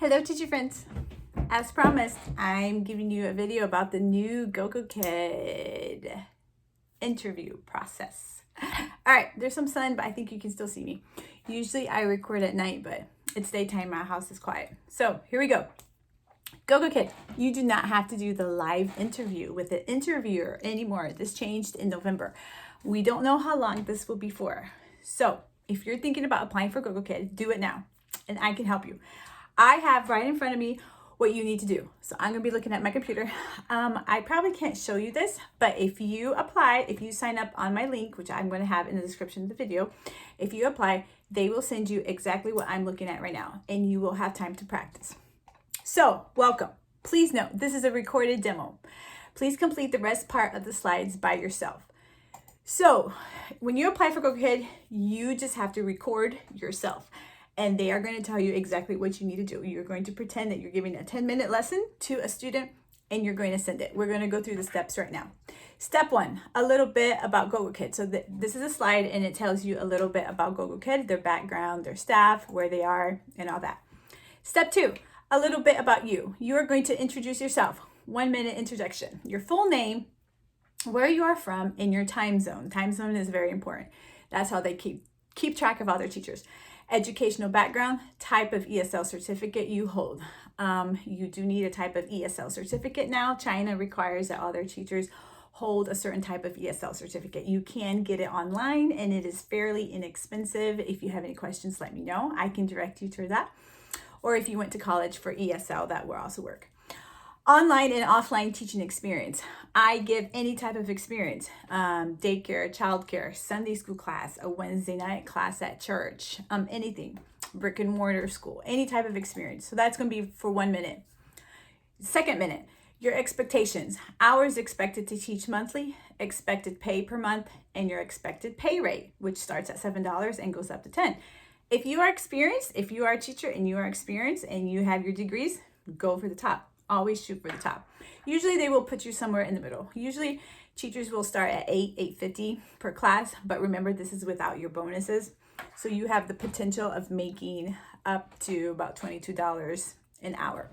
Hello, teacher friends. As promised, I'm giving you a video about the new Gogokid interview process. All right, there's some sun, but I think you can still see me. Usually I record at night, but it's daytime. My house is quiet. So here we go. Gogokid, you do not have to do the live interview with the interviewer anymore. This changed in November. We don't know how long this will be for. So if you're thinking about applying for Gogokid, do it now, and I can help you. I have right in front of me what you need to do. So I'm gonna be looking at my computer. I probably can't show you this, but if you apply, if you sign up on my link, which I'm gonna have in the description of the video, if you apply, they will send you exactly what I'm looking at right now, and you will have time to practice. So welcome. Please note, this is a recorded demo. Please complete the rest part of the slides by yourself. So when you apply for Gogokid, you just have to record yourself. And they are going to tell you exactly what you need to do. You're going to pretend that you're giving a 10-minute lesson to a student, and you're going to send it. We're going to go through the steps right now. Step one, a little bit about Gogokid. So this is a slide, and it tells you a little bit about Gogokid, their background, their staff, where they are, and all that. Step two, a little bit about you. You are going to introduce yourself. 1-minute introduction. Your full name, where you are from, and your time zone. Time zone is very important. That's how they keep track of all their teachers. Educational background, type of ESL certificate you hold. You do need a type of ESL certificate now. China requires that all their teachers hold a certain type of ESL certificate. You can get it online, and it is fairly inexpensive. If you have any questions, let me know. I can direct you to that. Or if you went to college for ESL, that will also work. Online and offline teaching experience. I give any type of experience, daycare, childcare, Sunday school class, a Wednesday night class at church, anything, brick and mortar school, any type of experience. So that's going to be for 1 minute. Second minute, your expectations, hours expected to teach monthly, expected pay per month, and your expected pay rate, which starts at $7 and goes up to $10. If you are experienced, if you are a teacher and you are experienced and you have your degrees, go for the top. Always shoot for the top. Usually they will put you somewhere in the middle. Usually teachers will start at $8.50 per class, but remember this is without your bonuses. So you have the potential of making up to about $22 an hour.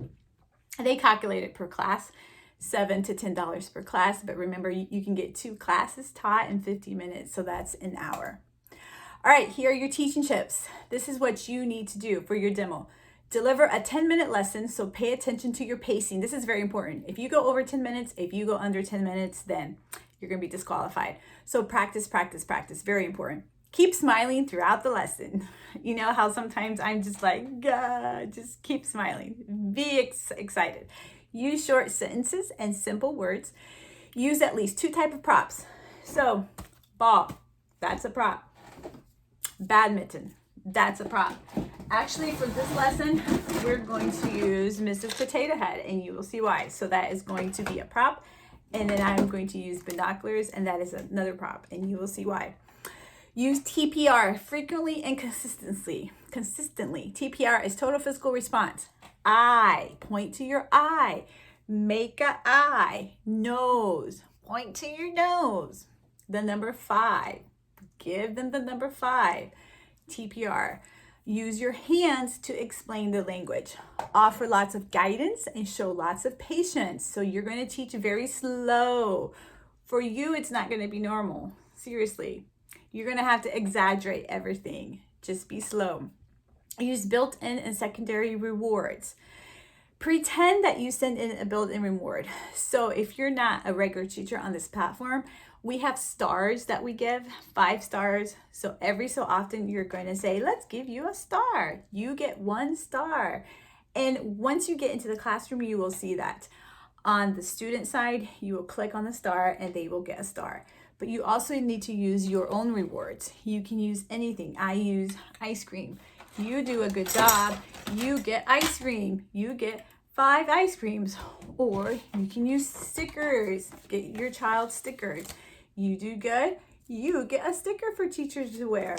They calculate it per class, $7 to $10 per class, but remember you can get 2 classes taught in 50 minutes, so that's an hour. All right, here are your teaching tips. This is what you need to do for your demo. Deliver a 10-minute lesson, so pay attention to your pacing. This is very important. If you go over 10 minutes, if you go under 10 minutes, then you're going to be disqualified. So practice, practice, practice. Very important. Keep smiling throughout the lesson. You know how sometimes I'm just like, God, just keep smiling. Be excited. Use short sentences and simple words. Use at least 2 types of props. So ball, that's a prop. Badminton, that's a prop. Actually, for this lesson, we're going to use Mrs. Potato Head, and you will see why. So that is going to be a prop, and then I'm going to use binoculars, and that is another prop, and you will see why. Use TPR frequently and consistently. TPR is total physical response. Eye, point to your eye. Make a eye. Nose, point to your nose. The number 5. Give them the number 5. TPR. Use your hands to explain the language. Offer lots of guidance and show lots of patience. So you're going to teach very slow. For you, it's not going to be normal. Seriously. You're going to have to exaggerate everything. Just be slow. Use built-in and secondary rewards. Pretend that you send in a built-in reward. So if you're not a regular teacher on this platform, we have stars that we give, 5 stars. So every so often you're going to say, let's give you a star. You get 1 star. And once you get into the classroom, you will see that. On the student side, you will click on the star and they will get a star. But you also need to use your own rewards. You can use anything. I use ice cream. You do a good job, you get ice cream. You get 5 ice creams. Or you can use stickers. Get your child stickers. You do good, you get a sticker for teachers to wear.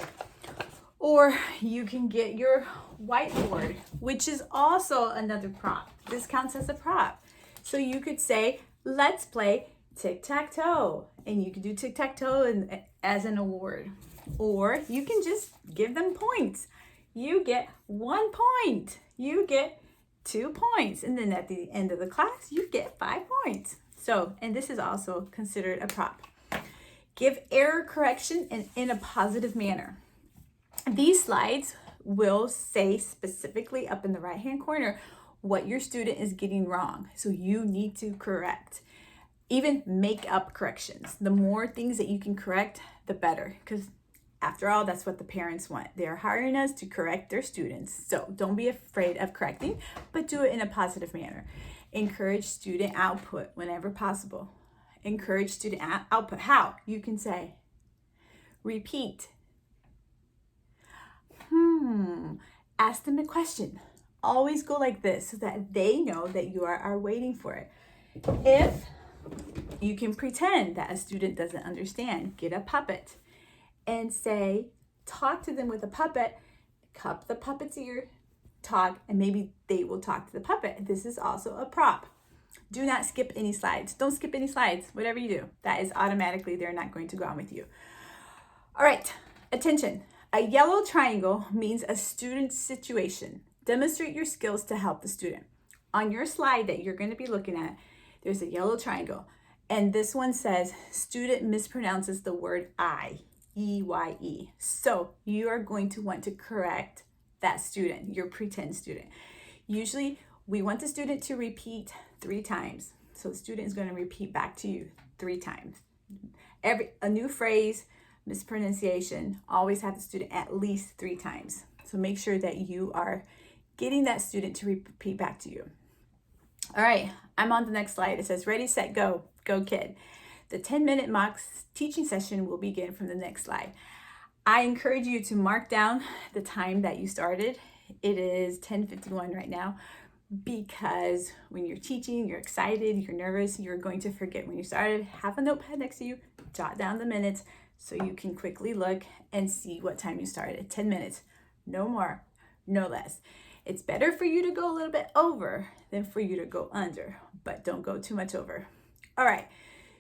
Or you can get your whiteboard, which is also another prop. This counts as a prop. So you could say, let's play tic-tac-toe. And you could do tic-tac-toe as an award. Or you can just give them points. You get 1 point. You get 2 points. And then at the end of the class, you get 5 points. So, and this is also considered a prop. Give error correction in a positive manner. These slides will say specifically up in the right-hand corner what your student is getting wrong. So you need to correct. Even make up corrections. The more things that you can correct, the better. Because after all, that's what the parents want. They're hiring us to correct their students. So don't be afraid of correcting, but do it in a positive manner. Encourage student output whenever possible. Encourage student output. How? You can say, repeat. Ask them a question. Always go like this so that they know that you are waiting for it. If you can pretend that a student doesn't understand, get a puppet and say, talk to them with a puppet, cup the puppet's ear, talk, and maybe they will talk to the puppet. This is also a prop. Do not skip any slides. Don't skip any slides. Whatever you do, that is automatically, they're not going to go on with you. All right, attention. A yellow triangle means a student's situation. Demonstrate your skills to help the student. On your slide that you're going to be looking at, there's a yellow triangle. And this one says, student mispronounces the word I, E-Y-E. So you are going to want to correct that student, your pretend student. Usually we want the student to repeat 3 times. So the student is going to repeat back to you 3 times. A new phrase, mispronunciation, always have the student at least 3 times. So make sure that you are getting that student to repeat back to you. All right, I'm on the next slide. It says, ready, set, go, go kid. The 10-minute mock teaching session will begin from the next slide. I encourage you to mark down the time that you started. It is 10:51 right now, because when you're teaching, you're excited, you're nervous, you're going to forget when you started. Have a notepad next to you, jot down the minutes so you can quickly look and see what time you started. 10 minutes, no more, no less. It's better for you to go a little bit over than for you to go under, but don't go too much over. All right,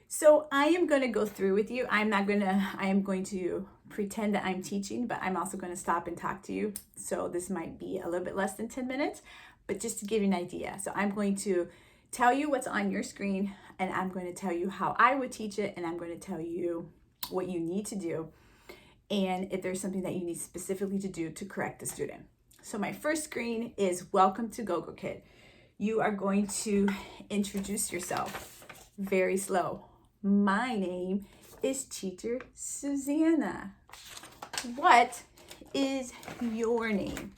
so I am going to go through with you. I am going to pretend that I'm teaching, but I'm also going to stop and talk to you. So this might be a little bit less than 10 minutes, but just to give you an idea. So I'm going to tell you what's on your screen, and I'm going to tell you how I would teach it, and I'm going to tell you what you need to do, and if there's something that you need specifically to do to correct the student. So my first screen is welcome to Gogokid. You are going to introduce yourself very slow. My name is Teacher Susanna. What is your name?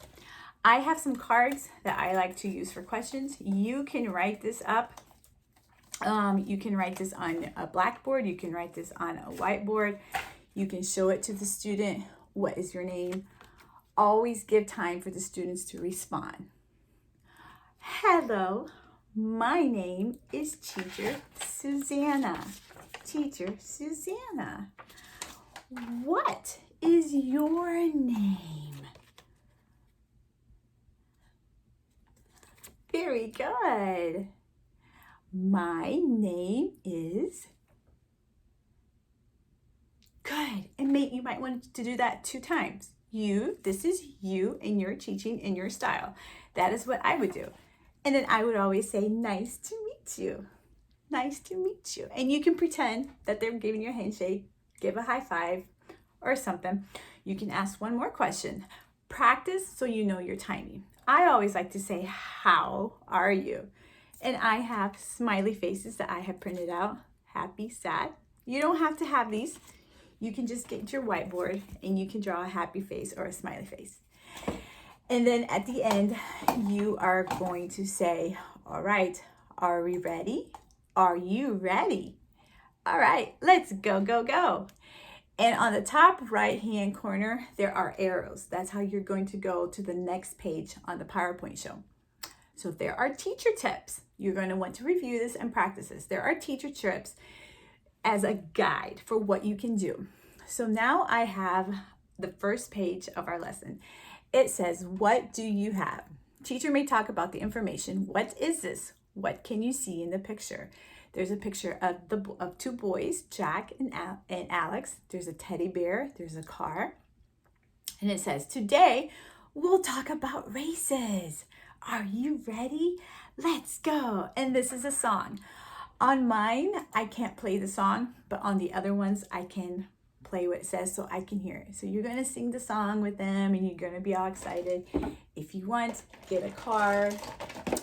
I have some cards that I like to use for questions. You can write this up. You can write this on a blackboard. You can write this on a whiteboard. You can show it to the student. What is your name? Always give time for the students to respond. Hello, my name is Teacher Susanna. Teacher Susanna. What is your name? Very good. My name is... Good. And you might want to do that 2 times. You, this is you, and you're teaching in your style. That is what I would do. And then I would always say, nice to meet you. Nice to meet you. And you can pretend that they're giving you a handshake, give a high five or something. You can ask one more question. Practice so you know your timing. I always like to say, how are you? And I have smiley faces that I have printed out. Happy, sad. You don't have to have these. You can just get your whiteboard and you can draw a happy face or a smiley face. And then at the end, you are going to say, all right, are we ready? Are you ready? All right, let's go, go, go. And on the top right-hand corner, there are arrows. That's how you're going to go to the next page on the PowerPoint show. So there are teacher tips. You're going to want to review this and practice this. There are teacher tips as a guide for what you can do. So now I have the first page of our lesson. It says, what do you have? Teacher may talk about the information. What is this? What can you see in the picture? There's a picture of 2 boys, Jack and Alex. There's a teddy bear. There's a car. And it says, today we'll talk about races. Are you ready? Let's go. And this is a song. On mine, I can't play the song, but on the other ones, I can play what it says so I can hear it. So you're going to sing the song with them and you're going to be all excited. If you want, get a car.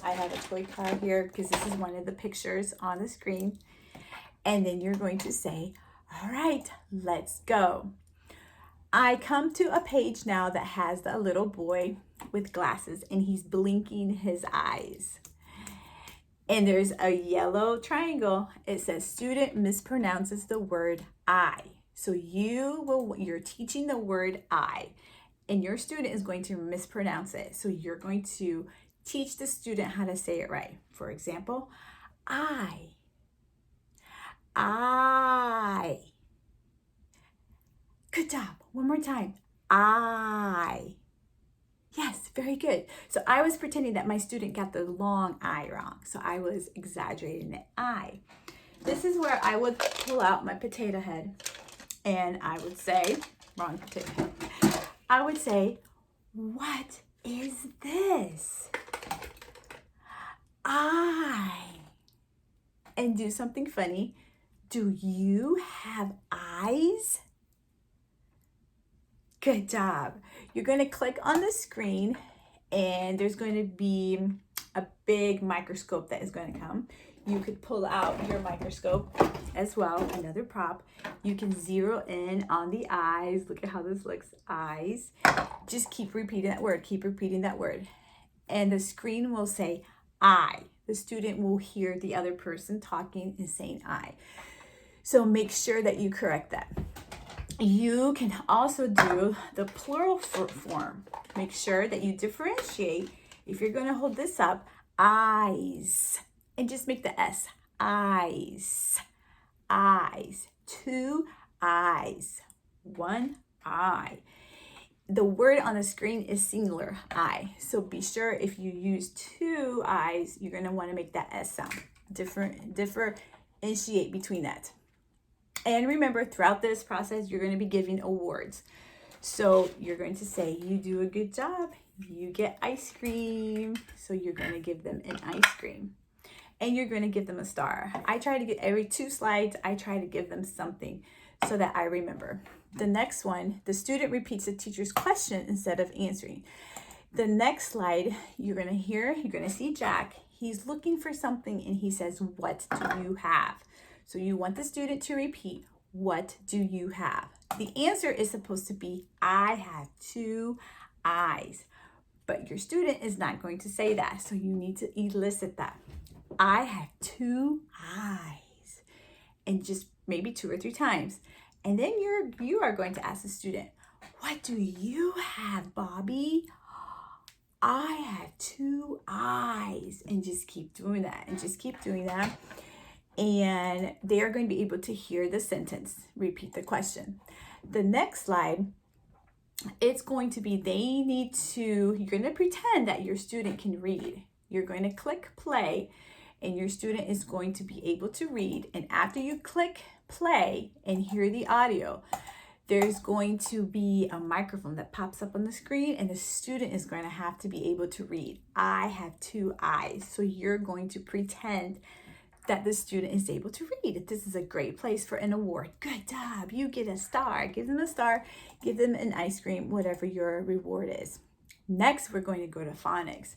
I have a toy car here because this is one of the pictures on the screen. And then you're going to say, all right, let's go. I come to a page now that has a little boy with glasses and he's blinking his eyes. And there's a yellow triangle. It says student mispronounces the word I. So you're teaching the word I, and your student is going to mispronounce it. So you're going to teach the student how to say it right. For example, I. Good job. One more time. I. Yes, very good. So I was pretending that my student got the long I wrong. So I was exaggerating the I. This is where I would pull out my potato head and I would say, wrong potato head. I would say, what is this? I. And do something funny. Do you have eyes? Good job. You're going to click on the screen and there's going to be a big microscope that is going to come. You could pull out your microscope as well, another prop. You can zero in on the eyes. Look at how this looks, eyes. Just keep repeating that word, keep repeating that word. And the screen will say I. The student will hear the other person talking and saying I. So make sure that you correct that. You can also do the plural form. Make sure that you differentiate. If you're going to hold this up, eyes, and just make the S, eyes, eyes, 2 eyes, 1 eye. The word on the screen is singular, I. So be sure if you use 2 eyes, you're going to want to make that S sound. Differentiate between that. And remember, throughout this process, you're going to be giving awards. So you're going to say, you do a good job. You get ice cream. So you're going to give them an ice cream. And you're going to give them a star. I try to get every 2 slides, I try to give them something so that I remember. The next one, the student repeats the teacher's question instead of answering. The next slide, you're going to see Jack. He's looking for something and he says, what do you have? So you want the student to repeat, what do you have? The answer is supposed to be, I have 2 eyes. But your student is not going to say that. So you need to elicit that. I have 2 eyes. And just maybe 2 or 3 times. And then you are going to ask the student, what do you have, Bobby? I have 2 eyes. And just keep doing that. And just keep doing that. And they are going to be able to hear the sentence, repeat the question. The next slide, it's going to be you're going to pretend that your student can read. You're going to click play and your student is going to be able to read. And after you click play and hear the audio, there's going to be a microphone that pops up on the screen and the student is going to have to be able to read. I have 2 eyes. So you're going to pretend that the student is able to read. This is a great place for an award. Good job. You get a star. Give them a star. Give them an ice cream, whatever your reward is. Next, we're going to go to phonics.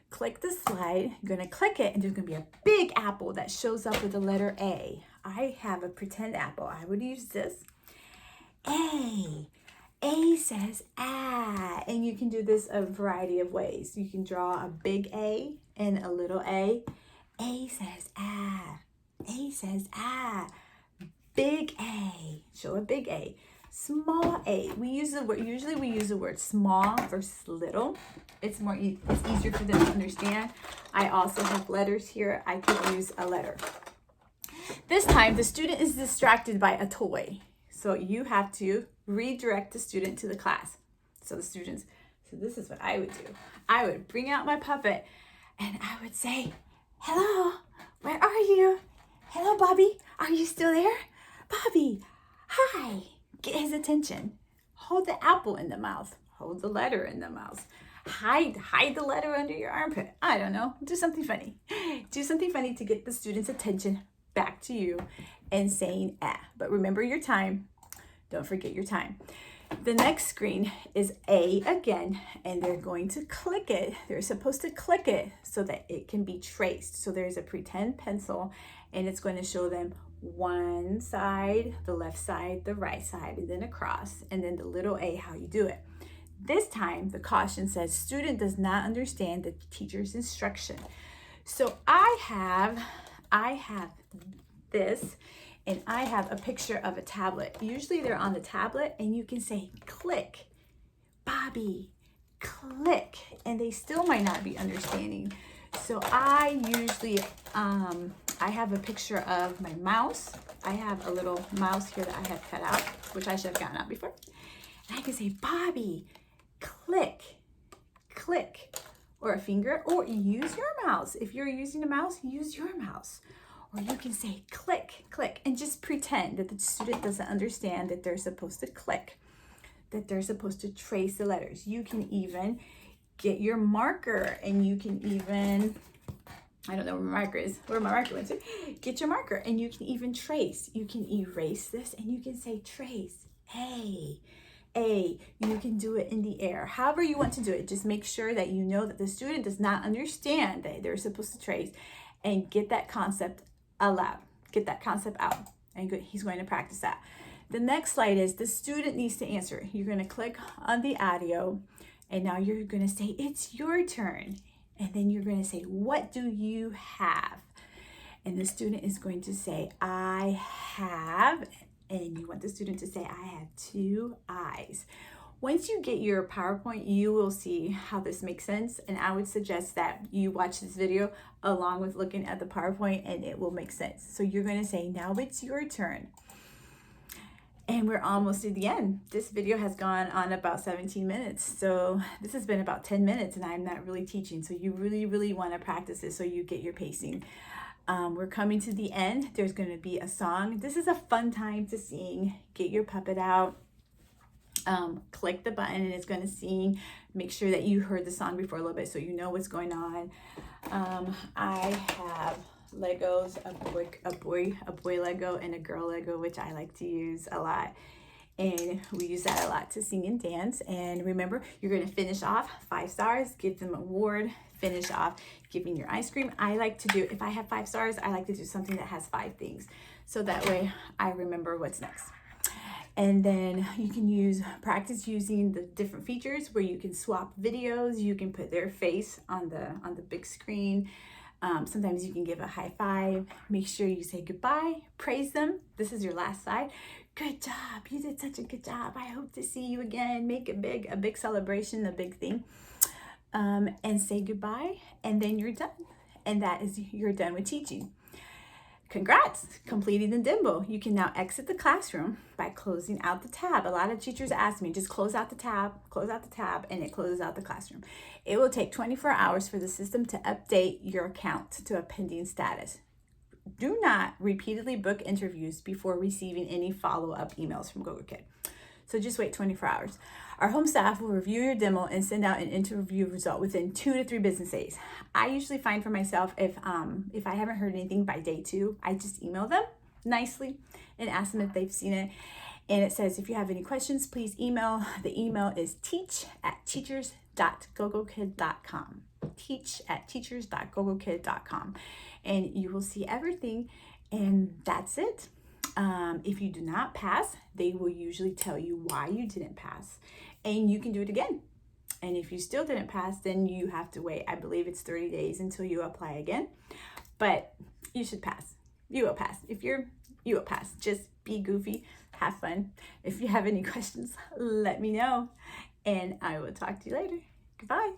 Click the slide. You're going to click it, and there's going to be a big apple that shows up with the letter A. I have a pretend apple. I would use this. A. A says ah, and you can do this a variety of ways. You can draw a big A and a little a. A says ah. A says ah. Big A. Show a big A. Small a. Usually we use the word small versus little. It's easier for them to understand. I also have letters here. I could use a letter. This time the student is distracted by a toy. So you have to redirect the student to the class. So this is what I would do. I would bring out my puppet and I would say, hello, where are you? Hello, Bobby, are you still there? Bobby, hi. Get his attention. Hold the apple in the mouth. Hold the letter in the mouth. hide the letter under your armpit. I don't know. Do something funny. Do something funny to get the student's attention back to you and saying ah. But remember your time. Don't forget your time. The next screen is A again, and they're going to click it. They're supposed to click it so that it can be traced. So there's a pretend pencil, and it's going to show them one side, the left side, the right side, and then across, and then the little A, how you do it. This time, the caution says, student does not understand the teacher's instruction. So I have this, and I have a picture of a tablet. Usually they're on the tablet, and you can say, click, Bobby, click, and they still might not be understanding. So I usually, I have a picture of my mouse. I have a little mouse here that I have cut out, which I should have gotten out before. And I can say, Bobby, click, click, or a finger, or use your mouse. If you're using a mouse, use your mouse. Or you can say click, click, and just pretend that the student doesn't understand that they're supposed to click, that they're supposed to trace the letters. You can even get your marker, and you can even, I don't know where my marker is, where my marker went to. Get your marker, and you can even trace. You can erase this, and you can say trace, A. You can do it in the air. However you want to do it, just make sure that you know that the student does not understand that they're supposed to trace, and get that concept aloud. Get that concept out, and he's going to practice that. The next slide is the student needs to answer. You're going to click on the audio, and now you're going to say, it's your turn. And then you're going to say, what do you have? And the student is going to say, I have, and you want the student to say, I have 2 eyes. Once you get your PowerPoint, you will see how this makes sense. And I would suggest that you watch this video along with looking at the PowerPoint, and it will make sense. So you're going to say, now it's your turn. And we're almost at the end. This video has gone on about 17 minutes. So this has been about 10 minutes, and I'm not really teaching. So you really, really want to practice this so you get your pacing. We're coming to the end. There's going to be a song. This is a fun time to sing. Get your puppet out. Click the button, and it's going to sing. Make sure that you heard the song before a little bit so you know what's going on. I have Legos, a boy Lego and a girl Lego, which I like to use a lot. And we use that a lot to sing and dance. And remember, you're going to finish off 5 stars, give them an award, finish off giving your ice cream. I like to do, if I have 5 stars, I like to do something that has 5 things. So that way I remember what's next. And then you can practice using the different features where you can swap videos. You can put their face on the big screen. Sometimes you can give a high five. Make sure you say goodbye, praise them. This is your last slide. Good job. You did such a good job. I hope to see you again. Make a big celebration, a big thing. And say goodbye, and then you're done. And that is, you're done with teaching. Congrats, completing the demo. You can now exit the classroom by closing out the tab. A lot of teachers ask me, just close out the tab, and it closes out the classroom. It will take 24 hours for the system to update your account to a pending status. Do not repeatedly book interviews before receiving any follow-up emails from Gogokid. So just wait 24 hours. Our home staff will review your demo and send out an interview result within 2 to 3 business days. I usually find for myself, if I haven't heard anything by day 2, I just email them nicely and ask them if they've seen it. And it says, if you have any questions, please email. The email is teach@teachers.gogokid.com. teach@teachers.gogokid.com. And you will see everything, and that's it. If you do not pass, they will usually tell you why you didn't pass, and you can do it again. And if you still didn't pass, then you have to wait. I believe it's 30 days until you apply again, but you should pass. You will pass. You will pass. Just be goofy, have fun. If you have any questions, let me know, and I will talk to you later. Goodbye.